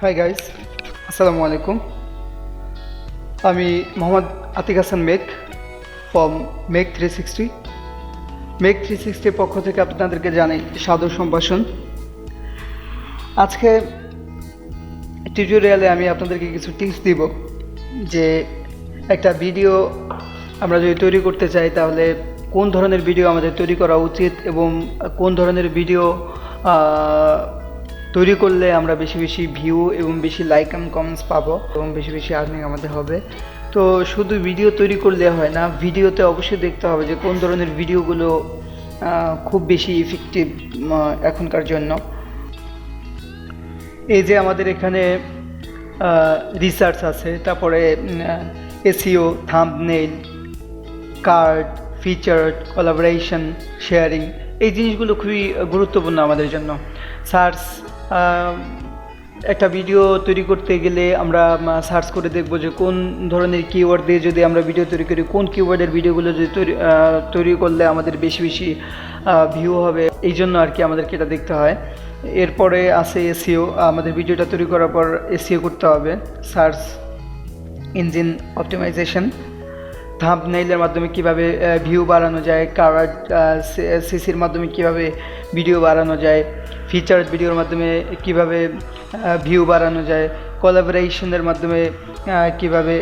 Hi guys, আসসালামু আলাইকুম। আমি মোহাম্মদ আতিক হাসান মেঘ ফ্রম মেঘ 360। মেঘ 360 পক্ষ থেকে আপনাদেরকে জানাই সাদর সম্ভাষণ। আজকে টিউটোরিয়ালে আমি আপনাদেরকে কিছু টিপস দিব যে একটা ভিডিও আমরা যদি তৈরি করতে চাই তাহলে কোন ধরনের ভিডিও আমাদের তৈরি করা উচিত এবং কোন ধরনের ভিডিও তৈরি করলে আমরা বেশি বেশি ভিউ এবং বেশি লাইক অ্যান্ড কমেন্টস পাবো এবং বেশি বেশি আর্নিং আমাদের হবে। তো শুধু ভিডিও তৈরি করলে হয় না, ভিডিওতে অবশ্যই দেখতে হবে যে কোন ধরনের ভিডিওগুলো খুব বেশি ইফেক্টিভ এখনকার জন্য। এই যে আমাদের এখানে রিসার্চ আছে, তারপরে SEO, thumbnail, card, featured, collaboration, sharing, এই জিনিসগুলো খুবই গুরুত্বপূর্ণ আমাদের জন্য। সার্চ, একটা ভিডিও তৈরি করতে গেলে আমরা সার্চ করে দেখব যে কোন ধরনের কিওয়ার্ড দিয়ে যদি আমরা ভিডিও তৈরি করি, কোন কিওয়ার্ডের ভিডিওগুলো যদি তৈরি করলে আমাদের বেশি বেশি ভিউ হবে, এই জন্য আর কি আমাদেরকে এটা দেখতে হয়। এরপরে আছে এসইও, আমাদের ভিডিওটা তৈরি করার পর এসইও করতে হবে, সার্চ ইঞ্জিন অপটিমাইজেশন, থাম্বনেইলের মাধ্যমে কিভাবে ভিউ বাড়ানো যায়, কার্ড সিসির মাধ্যমে কিভাবে ভিডিও বাড়ানো যায়, ফিচার্ড ভিডিওর মাধ্যমে কিভাবে ভিউ বাড়ানো যায়, কোলাবোরেশনের মাধ্যমে কিভাবে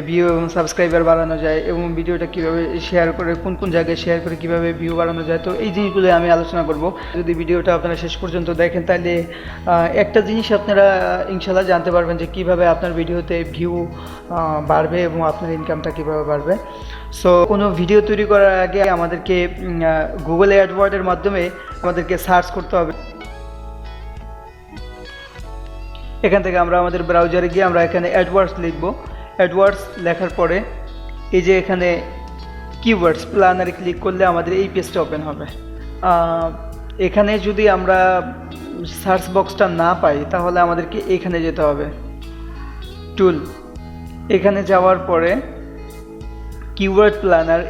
ভিউ এবং সাবস্ক্রাইবার বাড়ানো যায় এবং ভিডিওটা কিভাবে শেয়ার করে কোন কোন জায়গায় শেয়ার করে কিভাবে ভিউ বাড়ানো যায়। তো এই জিনিসগুলো আমি আলোচনা করব। যদি ভিডিওটা আপনারা শেষ পর্যন্ত দেখেন তাহলে একটা জিনিস আপনারা ইনশাল্লাহ জানতে পারবেন যে কিভাবে আপনার ভিডিওতে ভিউ বাড়বে এবং আপনার ইনকামটা কিভাবে বাড়বে। সো কোনো ভিডিও তৈরি করার আগে আমাদেরকে গুগল অ্যাডওয়ার্ডের মাধ্যমে আমাদেরকে সার্চ করতে হবে। এখান থেকে আমরা আমাদের ব্রাউজারে গিয়ে আমরা এখানে অ্যাডওয়ার্ডস লিখব। অ্যাডওয়ার্ডস লেখার পরে এই যে এখানে কিওয়ার্ডস প্ল্যানারে ক্লিক করলে আমাদের এই পেজটা ওপেন হবে। এখানে যদি আমরা সার্চ বক্সটা না পাই তাহলে আমাদেরকে এখানে যেতে হবে, টুল। এখানে যাওয়ার পরে কিওয়ার্ড প্ল্যানার,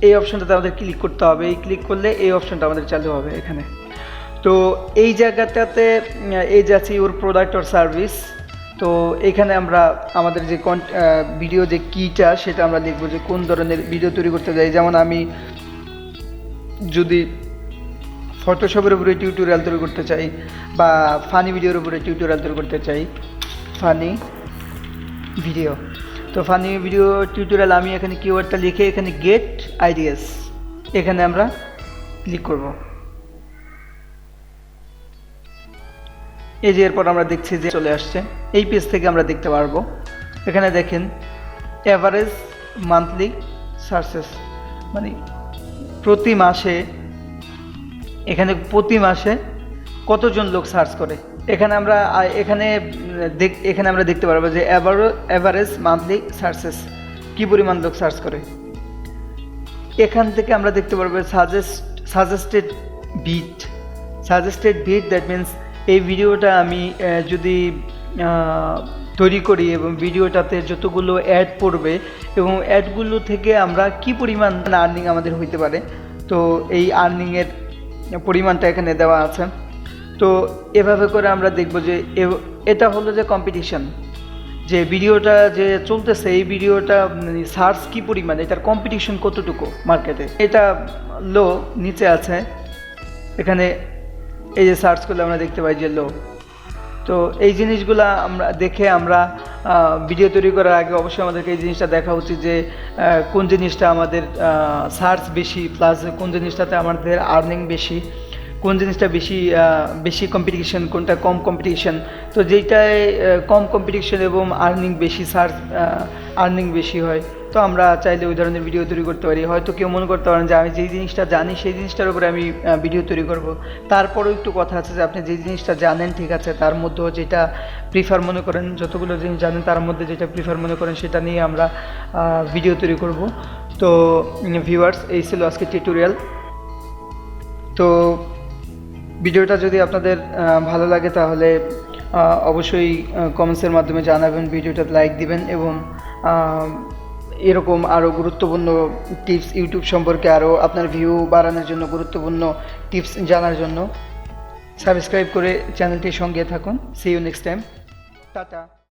এই অপশনটাতে আমাদের ক্লিক করতে হবে। এই ক্লিক করলে এই অপশনটা আমাদের চালু হবে এখানে। তো এই জায়গাটাতে এই যাচ্ছে ইউর প্রোডাক্ট অর সার্ভিস। তো এখানে আমরা আমাদের যে ভিডিও যে কিটা সেটা আমরা লিখবো যে কোন ধরনের ভিডিও তৈরি করতে যাই। যেমন আমি যদি ফটোশপের উপরে টিউটোরিয়াল তৈরি করতে চাই বা ফানি ভিডিওর উপরে টিউটোরিয়াল তৈরি করতে চাই, ফানি ভিডিও, তো ফানি ভিডিও টিউটোরিয়াল আমি এখানে কিওয়ার্ডটা লিখে এখানে গেট আইডিয়াস এখানে আমরা ক্লিক করব। এই যে এরপর আমরা দেখছি যে চলে আসছে, এই পেজ থেকে আমরা দেখতে পারবো। এখানে দেখেন অ্যাভারেজ মান্থলি সার্চেস, মানে প্রতি মাসে কতজন লোক সার্চ করে। এখানে আমরা দেখতে পারবো যে অ্যাভারেজ মান্থলি সার্চেস কি পরিমাণ লোক সার্চ করে। এখান থেকে আমরা দেখতে পারবো সাজেস্টেড ভিড, দ্যাট মিনস এই ভিডিওটা আমি যদি তৈরি করি এবং ভিডিওটাতে যতগুলো অ্যাড পড়বে এবং অ্যাডগুলো থেকে আমরা কি পরিমাণ আর্নিং আমাদের হইতে পারে, তো এই আর্নিংয়ের পরিমাণটা এখানে দেওয়া আছে। তো এভাবে করে আমরা দেখব যে এটা হলো যে কম্পিটিশন, যে ভিডিওটা যে চলতেছে এই ভিডিওটা সার্চ কি পরিমাণ, এটার কম্পিটিশন কতটুকু মার্কেটে। এটা লো, নিচে আছে, এখানে এই যে সার্চ করলে আমরা দেখতে পাই যে লো। তো এই জিনিসগুলা আমরা দেখে আমরা ভিডিও তৈরি করার আগে অবশ্যই আমাদেরকে এই জিনিসটা দেখা উচিত যে কোন জিনিসটা আমাদের সার্চ বেশি, প্লাস কোন জিনিসটাতে আমাদের আর্নিং বেশি, কোন জিনিসটা বেশি কম্পিটিশন, কোনটা কম কম্পিটিশন। তো যেইটায় কম কম্পিটিশন এবং আর্নিং বেশি, আর্নিং বেশি হয়, তো আমরা চাইলে ওই ধরনের ভিডিও তৈরি করতে পারি। হয়তো কেউ মনে করতে পারেন যে আমি যেই জিনিসটা জানি সেই জিনিসটার উপরে আমি ভিডিও তৈরি করব। তারপরেও একটু কথা আছে যে আপনি যেই জিনিসটা জানেন ঠিক আছে, তার মধ্যেও যেটা প্রিফার মনে করেন, যতগুলো জিনিস জানেন তার মধ্যে যেটা প্রিফার মনে করেন সেটা নিয়ে আমরা ভিডিও তৈরি করব। তো ভিউয়ার্স, এই ছিল আজকে টিউটোরিয়াল। তো ভিডিওটা যদি আপনাদের ভালো লাগে তাহলে অবশ্যই কমেন্টসের মাধ্যমে জানাবেন, ভিডিওটাতে লাইক দিবেন এবং এরকম আরও গুরুত্বপূর্ণ টিপস ইউটিউব সম্পর্কে, আরও আপনার ভিউ বাড়ানোর জন্য গুরুত্বপূর্ণ টিপস জানার জন্য সাবস্ক্রাইব করে চ্যানেলটির সঙ্গে থাকুন। See you next time. Tata.